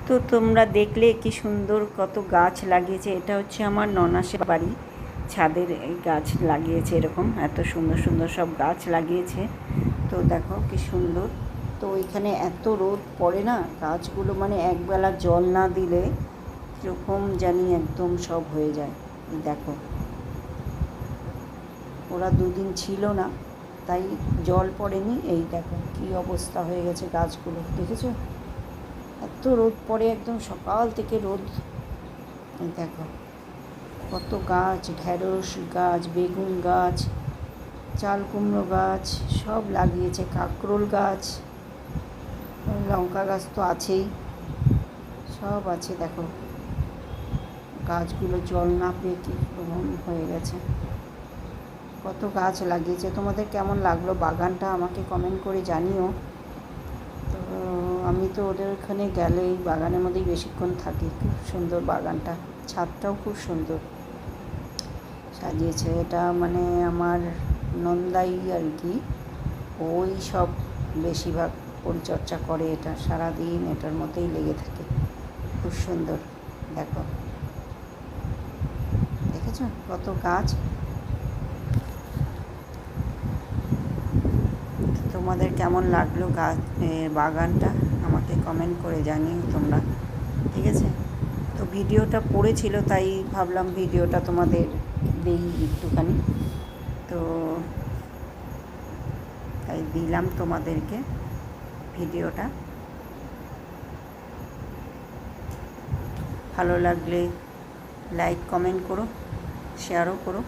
তো তোমরা দেখলে কি সুন্দর কত গাছ লাগিয়েছে। এটা হচ্ছে আমার ননাসের বাড়ি, ছাদের গাছ লাগিয়েছে, এরকম এত সুন্দর সুন্দর সব গাছ লাগিয়েছে। তো দেখো কি সুন্দর। তো ওইখানে এত রোদ পড়ে না, গাছগুলো মানে একবেলা জল না দিলে কীরকম জানি একদম সব হয়ে যায়। দেখো ওরা দুদিন ছিল না, তাই জল পড়েনি। এই দেখো কী অবস্থা হয়ে গেছে গাছগুলো, দেখেছো? এত রোদ পড়ে, একদম সকাল থেকে রোদ। এই দেখো কত গাছ, ঢ্যাঁড়স গাছ, বেগুন গাছ, চাল কুমড়ো গাছ সব লাগিয়েছে, কাঁকরোল গাছ, লঙ্কা গাছ তো আছেই, সব আছে। দেখো গাছগুলো জল না পেয়ে কী হয়ে গেছে। কত গাছ লাগিয়েছে। তোমাদের কেমন লাগলো বাগানটা আমাকে কমেন্ট করে জানিও। তো আমি তো ওদের ওখানে গেলে এই বাগানের মধ্যেই বেশিক্ষণ থাকি। খুব সুন্দর বাগানটা, ছাদটাও খুব সুন্দর সাজিয়েছে। এটা মানে আমার নন্দাই আর কি, ওই সব বেশিরভাগ পরিচর্যা করে। এটা সারাদিন এটার মধ্যেই লেগে থাকে, খুব সুন্দর। দেখো দেখেছো কত গাছ। তোমাদের কেমন লাগলো বাগানটা আমাকে কমেন্ট করে জানিও তোমরা, ঠিক আছে? তো ভিডিওটা পড়েছিল তাই ভাবলাম ভিডিওটা তোমাদের দিই একটুখানি, তো তাই দিলাম তোমাদেরকে ভিডিওটা। ভালো লাগলে লাইক কমেন্ট করো, শেয়ারও করো।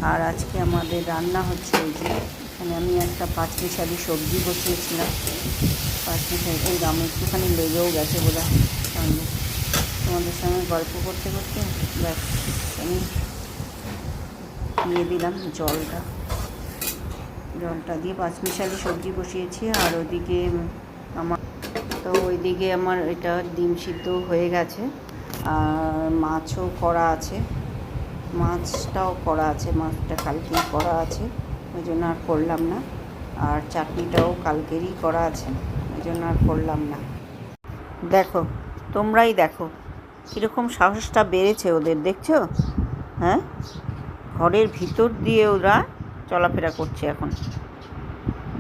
আর আজকে আমাদের রান্না হচ্ছে এই যে, এখানে আমি একটা পাঁচমিশালি সবজি বসিয়েছিলাম। পাঁচমিশালি এই দাম একটুখানি লেগেও গেছে বোধ হয় সঙ্গে। তোমাদের সঙ্গে গল্প করতে করতে ব্যাস আমি দিয়ে দিলাম জলটা দিয়ে পাঁচমিশালি সবজি বসিয়েছি। আর ওইদিকে আমার এটা ডিম সিদ্ধ হয়ে গেছে, আর মাছও করা আছে, মাছটাও করা আছে, মাছটা কালকেই করা আছে, ওই জন্য আর করলাম না। আর চাটনিটাও কালকেরই করা আছে, ওই জন্য আর করলাম না। দেখো তোমরাই দেখো কীরকম সাহসটা বেড়েছে ওদের, দেখছো? হ্যাঁ, ঘরের ভিতর দিয়ে ওরা চলাফেরা করছে এখন,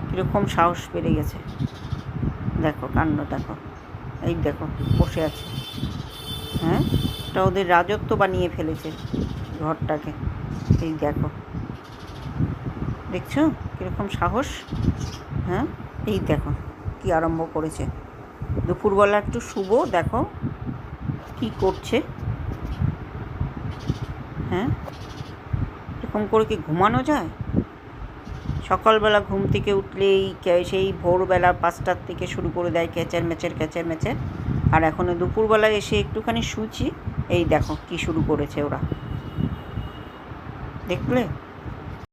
কীরকম সাহস বেড়ে গেছে। দেখো কাণ্ড, দেখো এই দেখো বসে আছে। হ্যাঁ, এটা ওদের রাজত্ব বানিয়ে ফেলেছে ঘরটাকে। এই দেখো, দেখছো কীরকম সাহস? হ্যাঁ, এই দেখো কি আরম্ভ করেছে। দুপুরবেলা একটু শুভ, দেখো কি করছে। হ্যাঁ, এরকম করে কি ঘুমানো যায়? সকালবেলা ঘুম থেকে উঠলেই সেই ভোরবেলা 5টার থেকে শুরু করে দেয় ক্যাচার ম্যাচের। আর এখনও দুপুরবেলা এসে একটুখানি শুছি, এই দেখো কি শুরু করেছে ওরা, দেখলে?